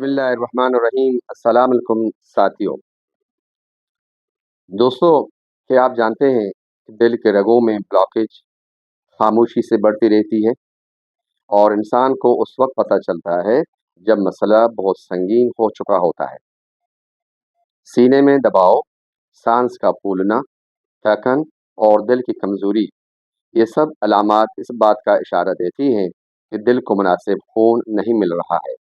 बिस्मिल्लाहिर्रहमानिर्रहीम। अस्सलाम वालेकुम साथियों। दोस्तों, क्या आप जानते हैं कि दिल के रगों में ब्लॉकेज खामोशी से बढ़ती रहती है और इंसान को उस वक्त पता चलता है जब मसला बहुत संगीन हो चुका होता है। सीने में दबाव, सांस का फूलना, थकन और दिल की कमजोरी, ये सब अलामात इस बात का इशारा देती हैं कि दिल को मुनासिब खून नहीं मिल रहा है।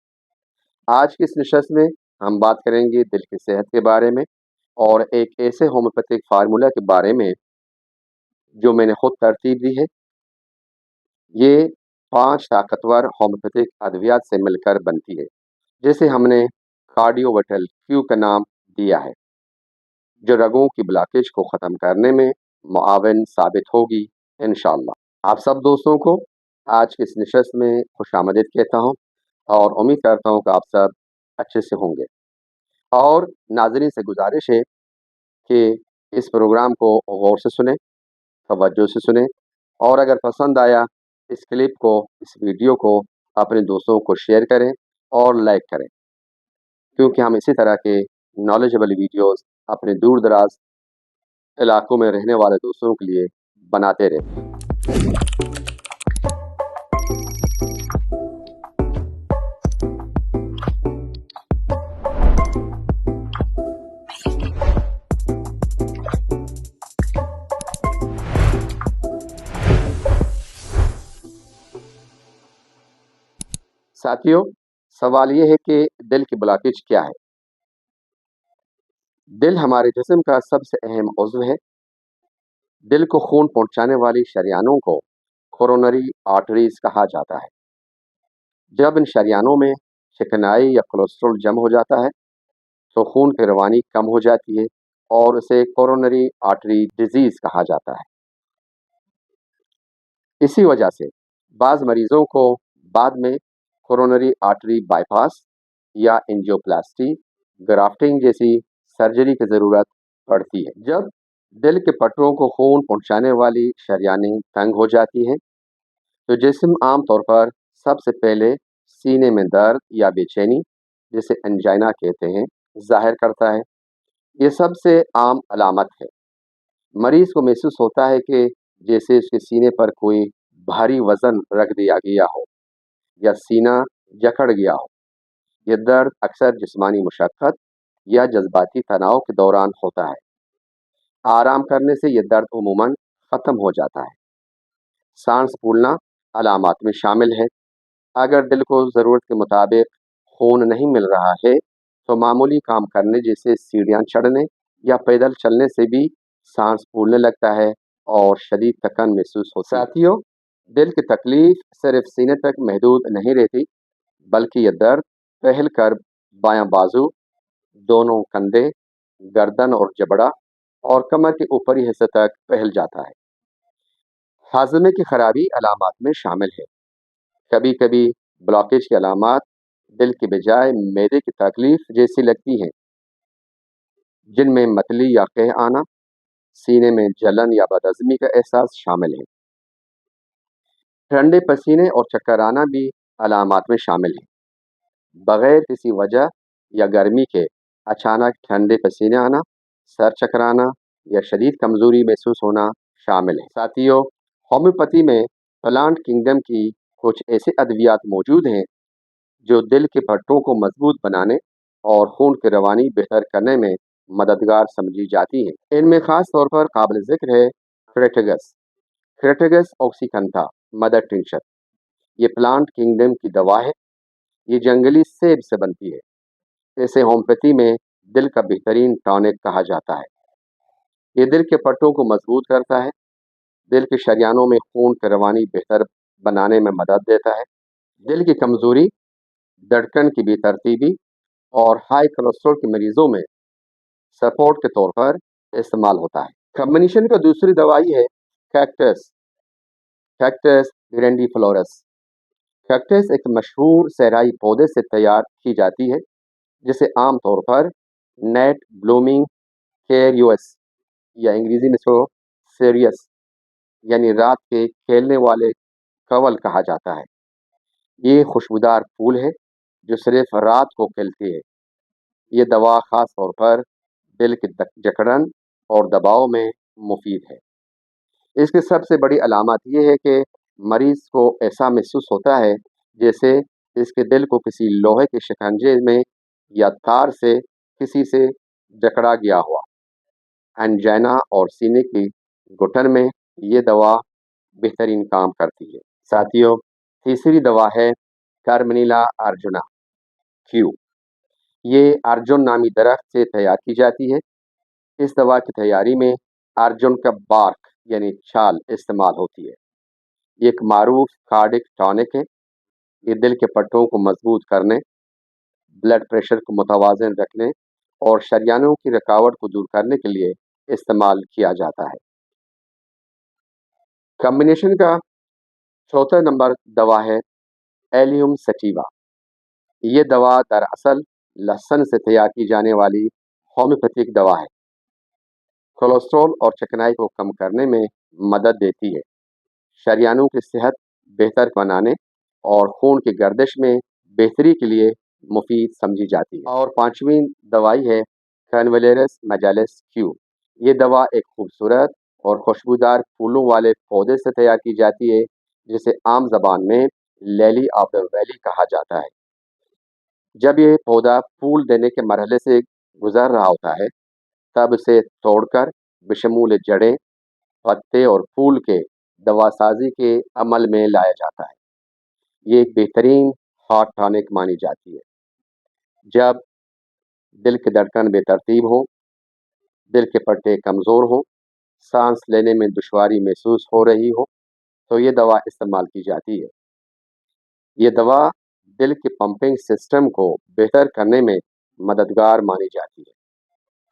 आज की इस नशस्त में हम बात करेंगे दिल की सेहत के बारे में और एक ऐसे होम्योपैथिक फार्मूला के बारे में जो मैंने खुद तरतीब दी है। ये 5 ताकतवर होम्योपैथिक अद्वियात से मिलकर बनती है, जिसे हमने कार्डियोवर्टल क्यू का नाम दिया है, जो रगों की ब्लॉकेज को ख़त्म करने में मुआविन साबित होगी इंशाअल्लाह। आप सब दोस्तों को आज की इस नशस्त में खुशामदीद कहता हूँ और उम्मीद करता हूँ कि आप सब अच्छे से होंगे। और नाज़रीन से गुजारिश है कि इस प्रोग्राम को गौर से सुने, तवज्जो से सुने और अगर पसंद आया इस क्लिप को, इस वीडियो को अपने दोस्तों को शेयर करें और लाइक करें, क्योंकि हम इसी तरह के नॉलेजेबल वीडियोस अपने दूर दराज इलाकों में रहने वाले दोस्तों के लिए बनाते रहते हैं। साथियों, सवाल ये है कि दिल की ब्लॉकेज क्या है। दिल हमारे जिस्म का सबसे अहम उज़्व है। दिल को खून पहुंचाने वाली शरियानों को कोरोनरी आर्टरीज कहा जाता है। जब इन शरियानों में चिकनाई या कोलेस्ट्रॉल जम हो जाता है तो खून की रवानी कम हो जाती है और उसे कोरोनरी आर्टरी डिजीज कहा जाता है। इसी वजह से बाज़ मरीजों को बाद में कोरोनरी आर्टरी बाईपास या एंजियोप्लास्टी, ग्राफ्टिंग जैसी सर्जरी की ज़रूरत पड़ती है। जब दिल के पट्टों को खून पहुंचाने वाली शरियानें तंग हो जाती हैं तो जिस्म आमतौर पर सबसे पहले सीने में दर्द या बेचैनी, जिसे एंजाइना कहते हैं, जाहिर करता है। ये सबसे आम अलामत है। मरीज को महसूस होता है कि जैसे उसके सीने पर कोई भारी वजन रख दिया गया हो या सीना जकड़ गया हो। यह दर्द अक्सर जिस्मानी मुशक्कत या जज्बाती तनाव के दौरान होता है। आराम करने से यह दर्द उमूमन ख़त्म हो जाता है। सांस फूलना अलामात में शामिल है। अगर दिल को ज़रूरत के मुताबिक खून नहीं मिल रहा है तो मामूली काम करने जैसे सीढ़ियाँ चढ़ने या पैदल चलने से भी सांस फूलने लगता है और शदीद थकान महसूस होती है। साथियों, दिल की तकलीफ सिर्फ सीने तक महदूद नहीं रहती, बल्कि यह दर्द पहल कर बायां बाजू, दोनों कंधे, गर्दन और जबड़ा और कमर के ऊपरी हिस्से तक फैल जाता है। हाजमे की खराबी अलामात में शामिल है। कभी कभी ब्लॉकेज की अलामात दिल के बजाय मैदे की तकलीफ जैसी लगती हैं, जिनमें मतली या कह आना, सीने में जलन या बदहज़मी का एहसास शामिल है। ठंडे पसीने और चक्कर आना भी अलामात में शामिल है। बगैर किसी वजह या गर्मी के अचानक ठंडे पसीने आना, सर चकराना या शदीद कमजोरी महसूस होना शामिल है। साथियों, होम्योपैथी में प्लांट किंगडम की कुछ ऐसे अद्वियात मौजूद हैं जो दिल के पट्टों को मजबूत बनाने और खून की रवानी बेहतर करने में मददगार समझी जाती हैं। इनमें खास तौर पर काबिल जिक्र है क्रेटेगस ऑक्सीकंथा मदर टिंचर। ये प्लांट किंगडम की दवा है। ये जंगली सेब से बनती है। इसे होम्योपैथी में दिल का बेहतरीन टॉनिक कहा जाता है। ये दिल के पट्टों को मजबूत करता है, दिल के शरियानों में खून की रवानी बेहतर बनाने में मदद देता है। दिल की कमजोरी, धड़कन की बेतरतीबी और हाई कोलेस्ट्रॉल के मरीजों में सपोर्ट के तौर पर इस्तेमाल होता है। कॉम्बिनेशन का दूसरी दवाई है कैक्टस कैक्टस ग्रैंडिफ्लोरस। कैक्टस एक मशहूर सहराई पौधे से तैयार की जाती है, जिसे आमतौर पर नेट ब्लूमिंग कैरियोस या अंग्रेजी में इसको सीरियस यानी रात के खेलने वाले कवल कहा जाता है। ये खुशबूदार फूल है जो सिर्फ रात को खिलती है। ये दवा ख़ास तौर पर दिल की जकड़न और दबाव में मुफीद है। इसकी सबसे बड़ी अलामत ये है कि मरीज़ को ऐसा महसूस होता है जैसे इसके दिल को किसी लोहे के शिकंजे में या तार से किसी से जकड़ा गया हुआ। एंजाइना और सीने की घुटन में ये दवा बेहतरीन काम करती है। साथियों, तीसरी दवा है कार्मेलिना अर्जुना क्यू। ये अर्जुन नामी दरख्त से तैयार की जाती है। इस दवा की तैयारी में अर्जुन का बार्क यानी छाल इस्तेमाल होती है। ये एक मारूफ कार्डिक टॉनिक है। ये दिल के पट्टों को मजबूत करने, ब्लड प्रेशर को मुतवाज़िन रखने और शरियानों की रुकावट को दूर करने के लिए इस्तेमाल किया जाता है। कॉम्बिनेशन का चौथा नंबर दवा है एलियम सटीवा। ये दवा दरअसल लहसुन से तैयार की जाने वाली होम्योपैथिक दवा है। कोलेस्ट्रॉल और चिकनाई को कम करने में मदद देती है, शरियानों की सेहत बेहतर बनाने और खून की गर्दिश में बेहतरी के लिए मुफीद समझी जाती है। और पांचवी दवाई है कैनवेलेरस मेजालिस क्यू। ये दवा एक खूबसूरत और खुशबूदार फूलों वाले पौधे से तैयार की जाती है, जिसे आम जबान में लैली ऑफ द वैली कहा जाता है। जब ये पौधा फूल देने के मरहले से गुजर रहा होता है, तब इसे तोड़कर बशमूल जड़ें, पत्ते और फूल के दवासाजी के अमल में लाया जाता है। ये एक बेहतरीन हार्ट टॉनिक मानी जाती है। जब दिल की धड़कन बेतरतीब हो, दिल के पट्टे कमज़ोर हो, सांस लेने में दुश्वारी महसूस हो रही हो, तो ये दवा इस्तेमाल की जाती है। ये दवा दिल के पंपिंग सिस्टम को बेहतर करने में मददगार मानी जाती है।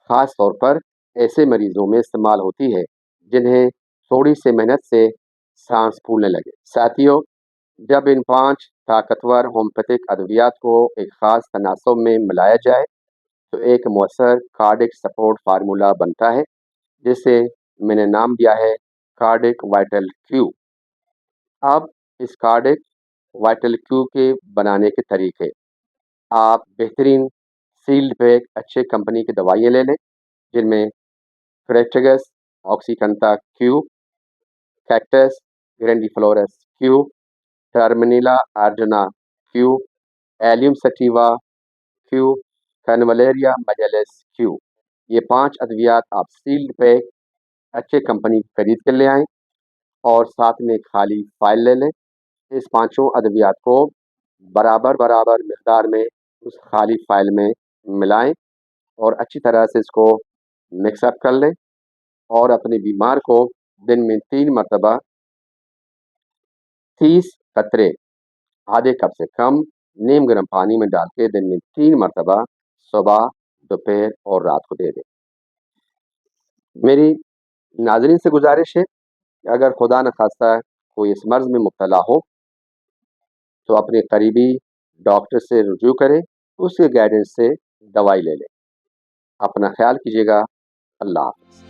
ख़ास तौर पर ऐसे मरीजों में इस्तेमाल होती है जिन्हें थोड़ी सी मेहनत से सांस फूलने लगे। साथियों, जब इन 5 ताकतवर होम्योपैथिक अद्वियात को एक ख़ास तनासब में मिलाया जाए, तो एक मौसर कार्डिक सपोर्ट फार्मूला बनता है, जिसे मैंने नाम दिया है कार्डिक वाइटल क्यू। अब इस कार्डिक वाइटल क्यू के बनाने के तरीके: आप बेहतरीन सील्ड पैक अच्छे कंपनी की दवाइयाँ ले लें, जिनमें Crataegus oxyacantha Q, cactus grandiflorus Q, Terminalia arjuna Q, Allium sativa Q, Convallaria majalis Q. ये 5 अद्वियात आप सील्ड पैक अच्छे कंपनी खरीद कर ले आएँ और साथ में खाली फाइल ले लें। इस पांचों अद्वियात को बराबर मिकदार में उस खाली फाइल में मिलाएं और अच्छी तरह से इसको मिक्सअप कर लें और अपने बीमार को दिन में 3 मरतबा 30 कतरे आधे कप से कम नीम गर्म पानी में डाल के दिन में 3 मरतबा सुबह, दोपहर और रात को दे दें। मेरी नाज़रीन से गुजारिश है कि अगर खुदा न खास्ता कोई इस मर्ज़ में मुब्तला हो, तो अपने करीबी डॉक्टर से रुजू करें, उसके गाइडेंस से दवाई ले लें। अपना ख्याल कीजिएगा। अल्लाह हाफ़िज़।